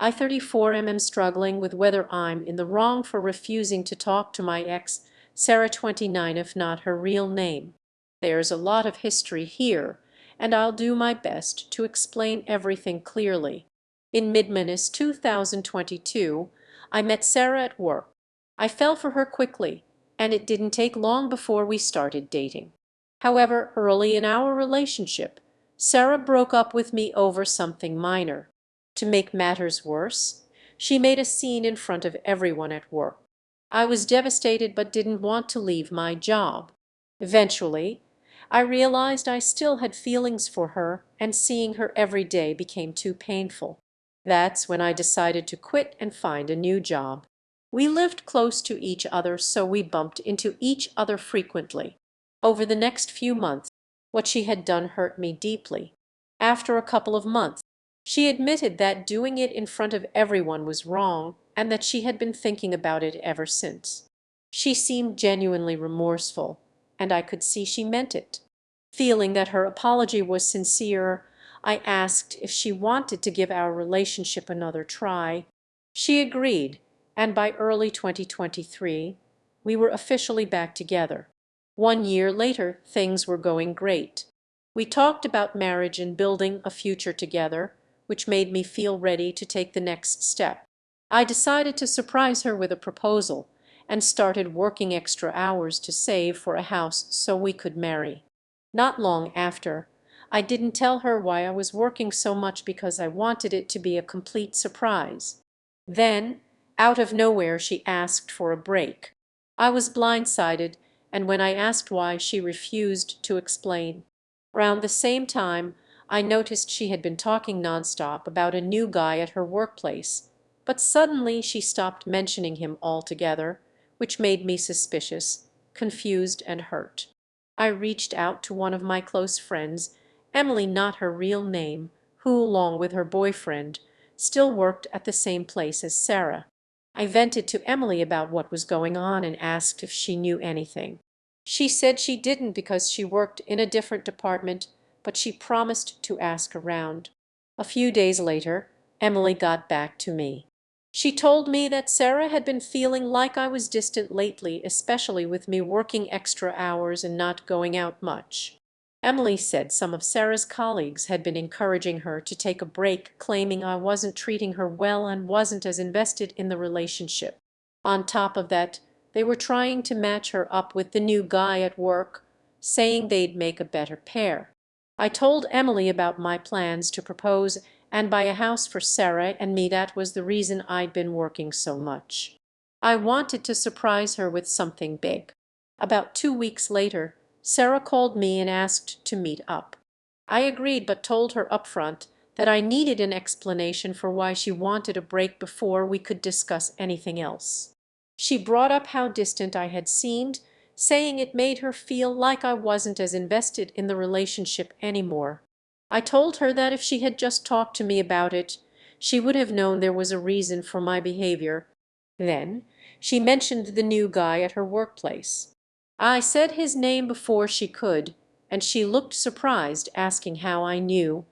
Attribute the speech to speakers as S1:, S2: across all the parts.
S1: I 34 am struggling with whether I'm in the wrong for refusing to talk to my ex, Sarah 29 if not her real name. There's a lot of history here, and I'll do my best to explain everything clearly. In mid-Minus 2022, I met Sarah at work. I fell for her quickly, and it didn't take long before we started dating. However, early in our relationship, Sarah broke up with me over something minor. To make matters worse, she made a scene in front of everyone at work. I was devastated but didn't want to leave my job. Eventually, I realized I still had feelings for her, and seeing her every day became too painful. That's when I decided to quit and find a new job. We lived close to each other, so we bumped into each other frequently. Over the next few months, what she had done hurt me deeply. After a couple of months, she admitted that doing it in front of everyone was wrong and that she had been thinking about it ever since. She seemed genuinely remorseful, and I could see she meant it. Feeling that her apology was sincere, I asked if she wanted to give our relationship another try. She agreed, and by early 2023, we were officially back together. 1 year later, things were going great. We talked about marriage and building a future together, which made me feel ready to take the next step. I decided to surprise her with a proposal and started working extra hours to save for a house so we could marry. Not long after, I didn't tell her why I was working so much because I wanted it to be a complete surprise. Then, out of nowhere, she asked for a break. I was blindsided, and when I asked why, she refused to explain. Around the same time, I noticed she had been talking nonstop about a new guy at her workplace, but suddenly she stopped mentioning him altogether, which made me suspicious, confused, and hurt. I reached out to one of my close friends, Emily, not her real name, who, along with her boyfriend, still worked at the same place as Sarah. I vented to Emily about what was going on and asked if she knew anything. She said she didn't because she worked in a different department, but she promised to ask around. A few days later, Emily got back to me. She told me that Sarah had been feeling like I was distant lately, especially with me working extra hours and not going out much. Emily said some of Sarah's colleagues had been encouraging her to take a break, claiming I wasn't treating her well and wasn't as invested in the relationship. On top of that, they were trying to match her up with the new guy at work, saying they'd make a better pair. I told Emily about my plans to propose and buy a house for Sarah and me. That was the reason I'd been working so much. I wanted to surprise her with something big. About 2 weeks later, Sarah called me and asked to meet up. I agreed but told her upfront that I needed an explanation for why she wanted a break before we could discuss anything else. She brought up how distant I had seemed, saying it made her feel like I wasn't as invested in the relationship anymore. I told her that if she had just talked to me about it, she would have known there was a reason for my behavior. Then she mentioned the new guy at her workplace. I said his name before she could, and she looked surprised, asking how I knew.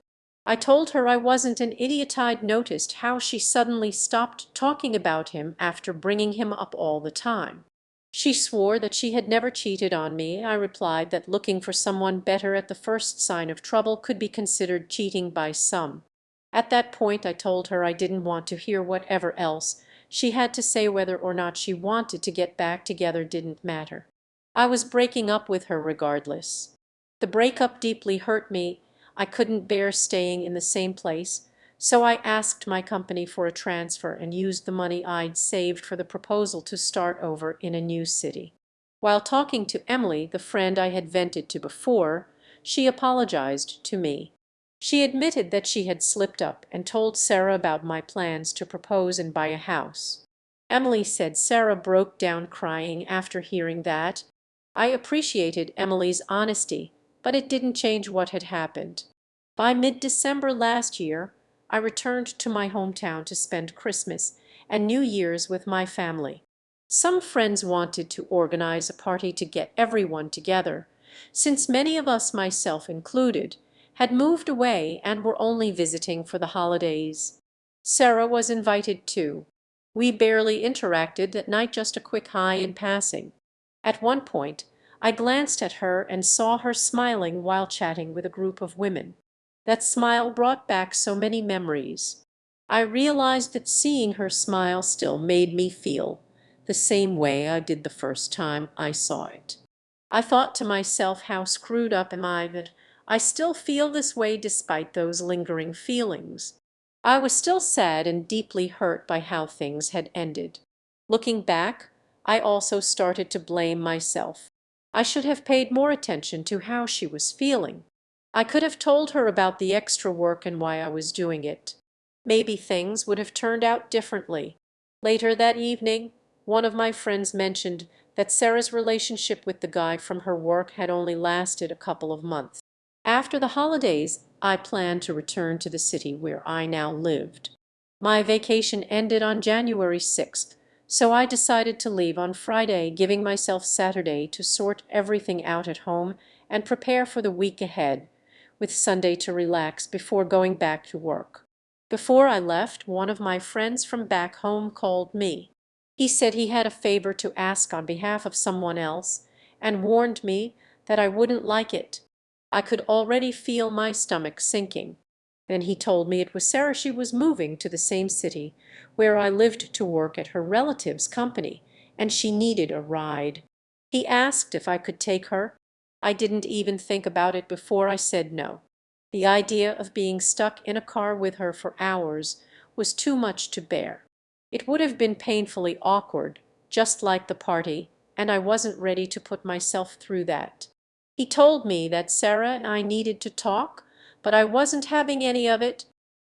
S1: I told her I wasn't an idiot. I'd noticed how she suddenly stopped talking about him after bringing him up all the time. She swore that she had never cheated on me. I replied that looking for someone better at the first sign of trouble could be considered cheating by some. At that point, I told her I didn't want to hear whatever else she had to say. Whether or not she wanted to get back together didn't matter. I was breaking up with her regardless. The breakup deeply hurt me. I couldn't bear staying in the same place, so I asked my company for a transfer and used the money I'd saved for the proposal to start over in a new city. While talking to Emily, the friend I had vented to before, she apologized to me. She admitted that she had slipped up and told Sarah about my plans to propose and buy a house. Emily said Sarah broke down crying after hearing that. I appreciated Emily's honesty, but it didn't change what had happened. By mid-December last year, I returned to my hometown to spend Christmas and New Year's with my family. Some friends wanted to organize a party to get everyone together, since many of us, myself included, had moved away and were only visiting for the holidays. Sarah was invited too. We barely interacted that night, just a quick hi in passing. At one point, I glanced at her and saw her smiling while chatting with a group of women. That smile brought back so many memories. I realized that seeing her smile still made me feel the same way I did the first time I saw it. I thought to myself, how screwed up am I that I still feel this way despite those lingering feelings. I was still sad and deeply hurt by how things had ended. Looking back, I also started to blame myself. I should have paid more attention to how she was feeling. I could have told her about the extra work and why I was doing it. Maybe things would have turned out differently. Later that evening, one of my friends mentioned that Sarah's relationship with the guy from her work had only lasted a couple of months. After the holidays, I planned to return to the city where I now lived. My vacation ended on January 6th, so I decided to leave on Friday, giving myself Saturday to sort everything out at home and prepare for the week ahead, with Sunday to relax before going back to work. Before I left, one of my friends from back home called me. He said he had a favor to ask on behalf of someone else and warned me that I wouldn't like it. I could already feel my stomach sinking. Then he told me it was Sarah. She was moving to the same city where I lived to work at her relative's company, and she needed a ride. He asked if I could take her. I didn't even think about it before I said no. The idea of being stuck in a car with her for hours was too much to bear. It would have been painfully awkward, just like the party, and I wasn't ready to put myself through that. He told me that Sarah and I needed to talk, but I wasn't having any of it.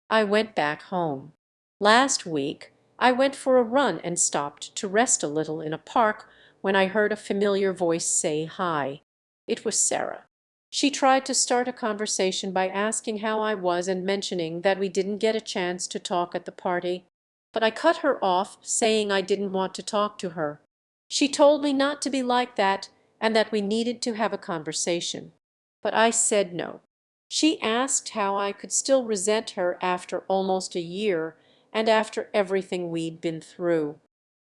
S1: I went back home. Last week, I went for a run and stopped to rest a little in a park when I heard a familiar voice say hi. It was Sarah. She tried to start a conversation by asking how I was and mentioning that we didn't get a chance to talk at the party. But I cut her off, saying I didn't want to talk to her. She told me not to be like that and that we needed to have a conversation. But I said no. She asked how I could still resent her after almost a year and after everything we'd been through.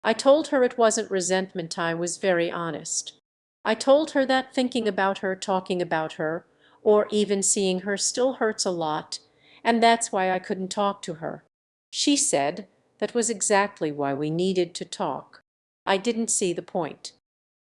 S1: I told her it wasn't resentment, I was very honest. I told her that thinking about her, talking about her, or even seeing her still hurts a lot, and that's why I couldn't talk to her. She said that was exactly why we needed to talk. I didn't see the point.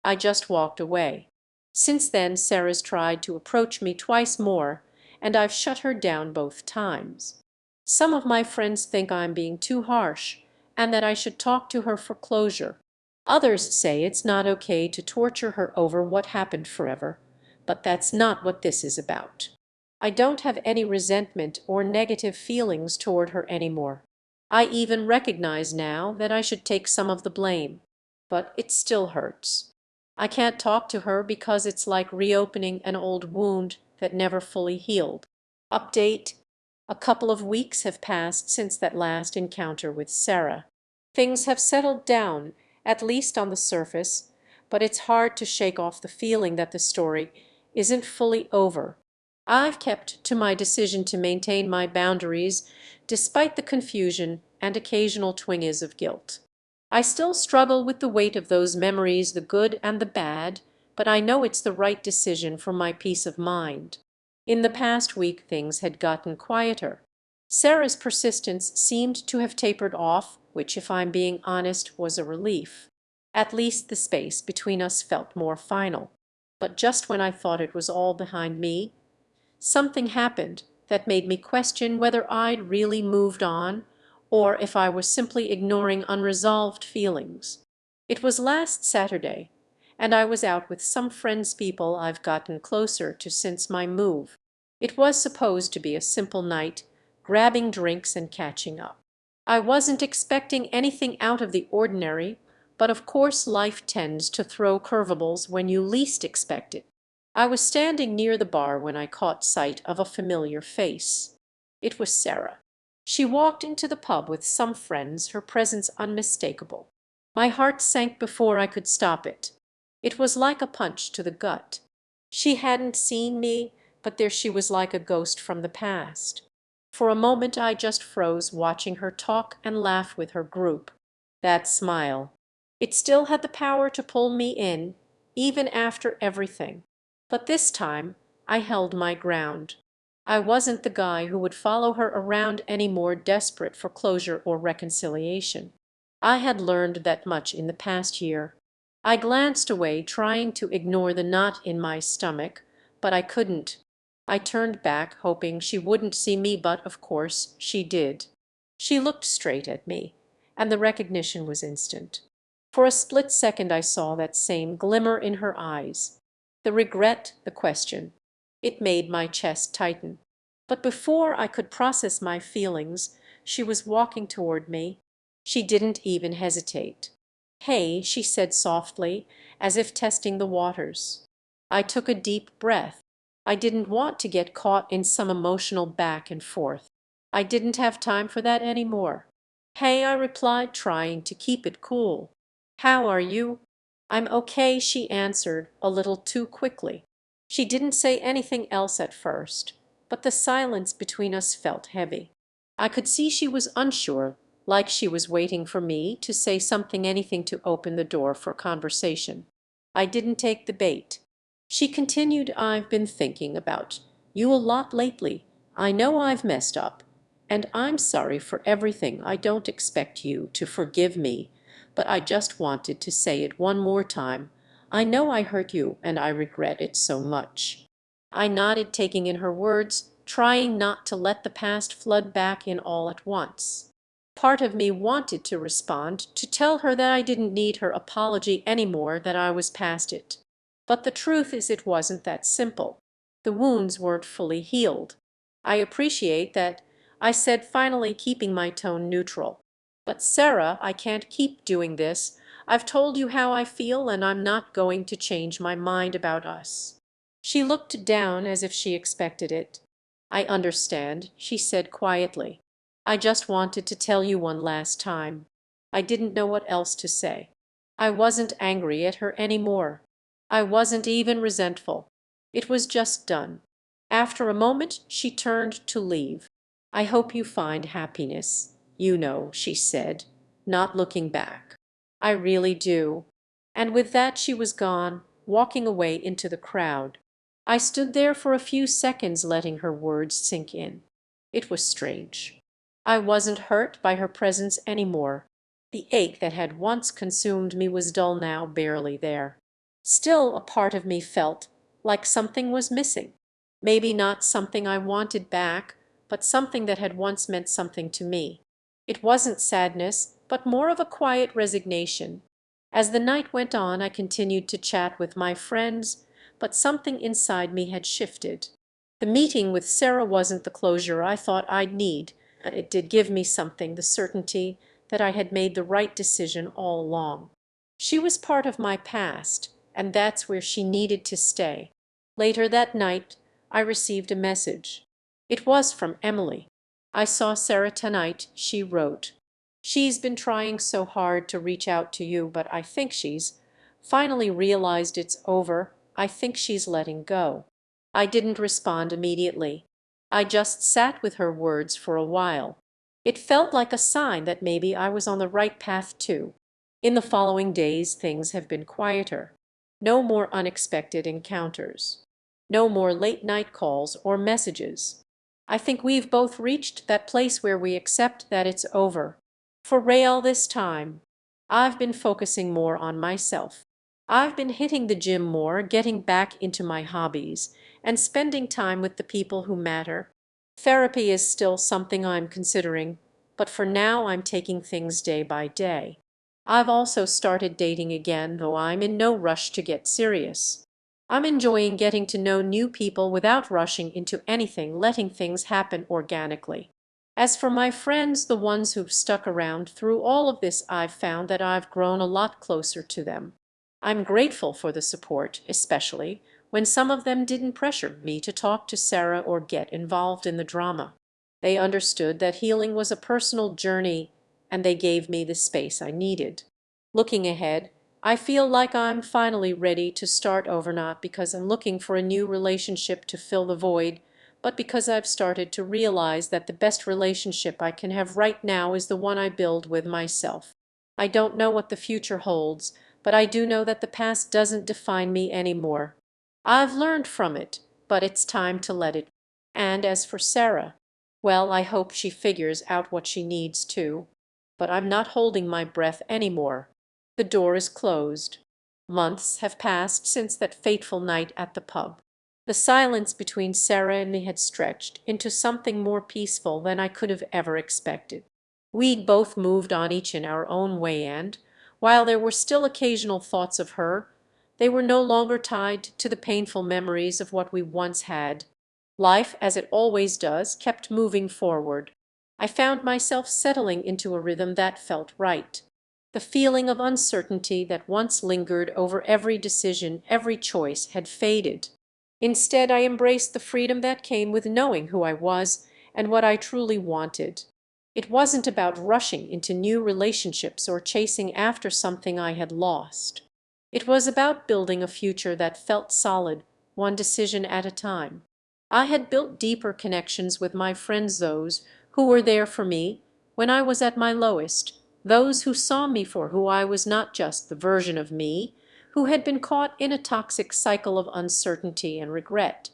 S1: I just walked away. Since then, Sarah's tried to approach me twice more, and I've shut her down both times. Some of my friends think I'm being too harsh and that I should talk to her for closure. Others say it's not okay to torture her over what happened forever, but that's not what this is about. I don't have any resentment or negative feelings toward her anymore. I even recognize now that I should take some of the blame, but it still hurts. I can't talk to her because it's like reopening an old wound that never fully healed. Update: a couple of weeks have passed since that last encounter with Sarah. Things have settled down, at least on the surface, but it's hard to shake off the feeling that the story isn't fully over. I've kept to my decision to maintain my boundaries despite the confusion and occasional twinges of guilt. I still struggle with the weight of those memories, the good and the bad, but I know it's the right decision for my peace of mind. In the past week, things had gotten quieter. Sarah's persistence seemed to have tapered off, which, if I'm being honest, was a relief. At least the space between us felt more final. But just when I thought it was all behind me, something happened that made me question whether I'd really moved on or if I was simply ignoring unresolved feelings. It was last Saturday, and I was out with some friends, people I've gotten closer to since my move. It was supposed to be a simple night, grabbing drinks and catching up. I wasn't expecting anything out of the ordinary, but of course life tends to throw curveballs when you least expect it. I was standing near the bar when I caught sight of a familiar face. It was Sarah. She walked into the pub with some friends, her presence unmistakable. My heart sank before I could stop it. It was like a punch to the gut. She hadn't seen me, but there she was like a ghost from the past. For a moment I just froze, watching her talk and laugh with her group. That smile. It still had the power to pull me in, even after everything. But this time I held my ground. I wasn't the guy who would follow her around any more, desperate for closure or reconciliation. I had learned that much in the past year. I glanced away, trying to ignore the knot in my stomach, but I couldn't. I turned back, hoping she wouldn't see me, but of course she did. She looked straight at me, and the recognition was instant. For a split second I saw that same glimmer in her eyes. The regret, the question. It made my chest tighten. But before I could process my feelings, she was walking toward me. She didn't even hesitate. "Hey," she said softly, as if testing the waters. I took a deep breath. I didn't want to get caught in some emotional back and forth. I didn't have time for that anymore. "Hey," I replied, trying to keep it cool. "How are you?" "I'm okay," she answered, a little too quickly. She didn't say anything else at first, but the silence between us felt heavy. I could see she was unsure, like she was waiting for me to say something, anything to open the door for conversation. I didn't take the bait. She continued, "I've been thinking about you a lot lately. I know I've messed up, and I'm sorry for everything. I don't expect you to forgive me, but I just wanted to say it one more time. I know I hurt you, and I regret it so much." I nodded, taking in her words, trying not to let the past flood back in all at once. Part of me wanted to respond, to tell her that I didn't need her apology anymore, that I was past it. But the truth is it wasn't that simple. The wounds weren't fully healed. "I appreciate that," I said, finally keeping my tone neutral. "But Sarah, I can't keep doing this. I've told you how I feel, and I'm not going to change my mind about us." She looked down as if she expected it. "I understand," she said quietly. "I just wanted to tell you one last time." I didn't know what else to say. I wasn't angry at her anymore. I wasn't even resentful. It was just done. After a moment she turned to leave. "I hope you find happiness, you know," she said, not looking back. "I really do." And with that she was gone, walking away into the crowd. I stood there for a few seconds, letting her words sink in. It was strange. I wasn't hurt by her presence anymore. The ache that had once consumed me was dull now, barely there. Still, a part of me felt like something was missing. Maybe not something I wanted back, but something that had once meant something to me. It wasn't sadness, but more of a quiet resignation. As the night went on, I continued to chat with my friends, but something inside me had shifted. The meeting with Sarah wasn't the closure I thought I'd need. It did give me something, the certainty that I had made the right decision all along. She was part of my past, and that's where she needed to stay. Later that night, I received a message. It was from Emily. "I saw Sarah tonight," she wrote. "She's been trying so hard to reach out to you, but I think she's finally realized it's over. I think she's letting go." I didn't respond immediately. I just sat with her words for a while. It felt like a sign that maybe I was on the right path too. In the following days things have been quieter. No more unexpected encounters. No more late night calls or messages. I think we've both reached that place where we accept that it's over. For real this time. I've been focusing more on myself. I've been hitting the gym more, getting back into my hobbies, and spending time with the people who matter. Therapy is still something I'm considering, but for now I'm taking things day by day. I've also started dating again, though I'm in no rush to get serious. I'm enjoying getting to know new people without rushing into anything, letting things happen organically. As for my friends, the ones who've stuck around through all of this, I've found that I've grown a lot closer to them. I'm grateful for the support, especially when some of them didn't pressure me to talk to Sarah or get involved in the drama. They understood that healing was a personal journey, and they gave me the space I needed. Looking ahead, I feel like I'm finally ready to start over, not because I'm looking for a new relationship to fill the void, but because I've started to realize that the best relationship I can have right now is the one I build with myself. I don't know what the future holds, but I do know that the past doesn't define me anymore. I've learned from it, but it's time to let it. And as for Sarah, well, I hope she figures out what she needs to. But I'm not holding my breath anymore. The door is closed. Months have passed since that fateful night at the pub. The silence between Sarah and me had stretched into something more peaceful than I could have ever expected. We'd both moved on each in our own way, and, while there were still occasional thoughts of her, they were no longer tied to the painful memories of what we once had. Life, as it always does, kept moving forward. I found myself settling into a rhythm that felt right. The feeling of uncertainty that once lingered over every decision, every choice, had faded. Instead, I embraced the freedom that came with knowing who I was and what I truly wanted. It wasn't about rushing into new relationships or chasing after something I had lost. It was about building a future that felt solid, one decision at a time. I had built deeper connections with my friends, those who were there for me when I was at my lowest, those who saw me for who I was, not just the version of me who had been caught in a toxic cycle of uncertainty and regret.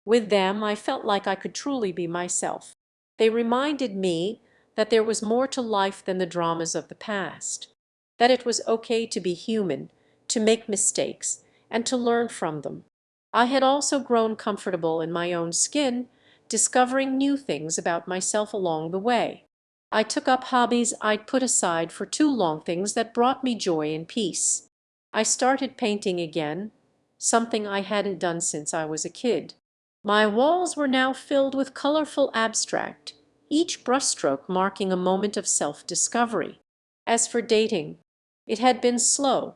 S1: With them, I felt like I could truly be myself. They reminded me that there was more to life than the dramas of the past, that it was okay to be human, to make mistakes, and to learn from them. I had also grown comfortable in my own skin, discovering new things about myself along the way. I took up hobbies I'd put aside for too long, things that brought me joy and peace. I started painting again, something I hadn't done since I was a kid. My walls were now filled with colorful abstract, each brushstroke marking a moment of self-discovery. As for dating, it had been slow,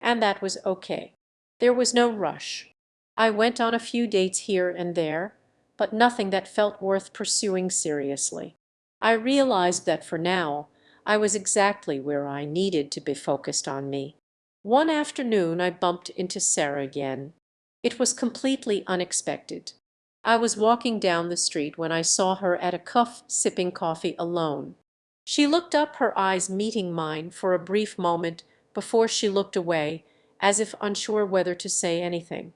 S1: and that was okay. There was no rush. I went on a few dates here and there, but nothing that felt worth pursuing seriously. I realized that for now, I was exactly where I needed to be, focused on me. One afternoon I bumped into Sarah again. It was completely unexpected. I was walking down the street when I saw her at a cafe sipping coffee alone. She looked up, her eyes meeting mine for a brief moment before she looked away, as if unsure whether to say anything.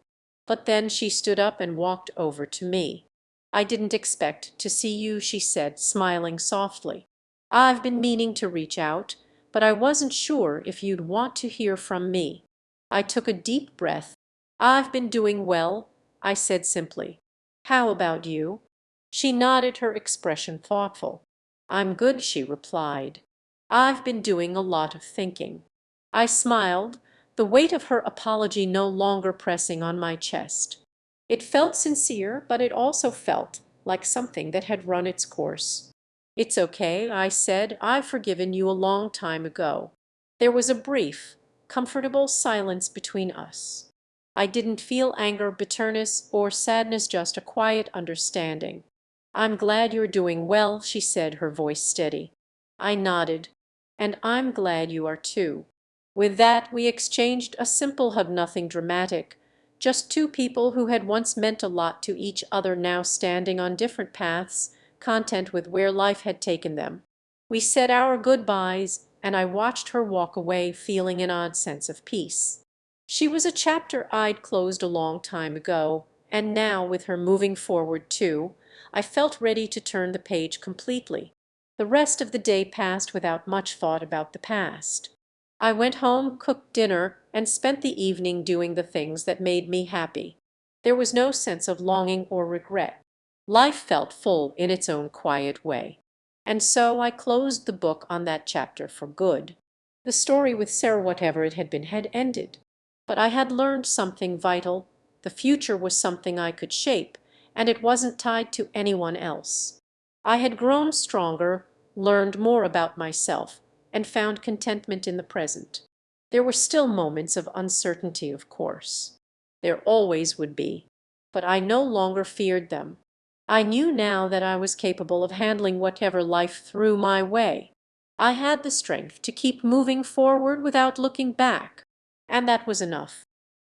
S1: But then she stood up and walked over to me. "I didn't expect to see you," she said, smiling softly. "I've been meaning to reach out, but I wasn't sure if you'd want to hear from me." I took a deep breath. "I've been doing well," I said simply. "How about you?" She nodded, her expression thoughtful. "I'm good," she replied. "I've been doing a lot of thinking." I smiled, the weight of her apology no longer pressing on my chest. It felt sincere, but it also felt like something that had run its course. "It's okay," I said. "I've forgiven you a long time ago." There was a brief, comfortable silence between us. I didn't feel anger, bitterness, or sadness, just a quiet understanding. "I'm glad you're doing well," she said, her voice steady. I nodded. "And I'm glad you are too." With that, we exchanged a simple hug, nothing dramatic, just two people who had once meant a lot to each other, now standing on different paths, content with where life had taken them. We said our goodbyes, and I watched her walk away, feeling an odd sense of peace. She was a chapter I'd closed a long time ago, and now, with her moving forward too, I felt ready to turn the page completely. The rest of the day passed without much thought about the past. I went home, cooked dinner, and spent the evening doing the things that made me happy. There was no sense of longing or regret. Life felt full in its own quiet way. And so I closed the book on that chapter for good. The story with Sarah, whatever it had been, had ended. But I had learned something vital. The future was something I could shape, and it wasn't tied to anyone else. I had grown stronger, learned more about myself, and found contentment in the present. There were still moments of uncertainty, of course. There always would be. But I no longer feared them. I knew now that I was capable of handling whatever life threw my way. I had the strength to keep moving forward without looking back. And that was enough.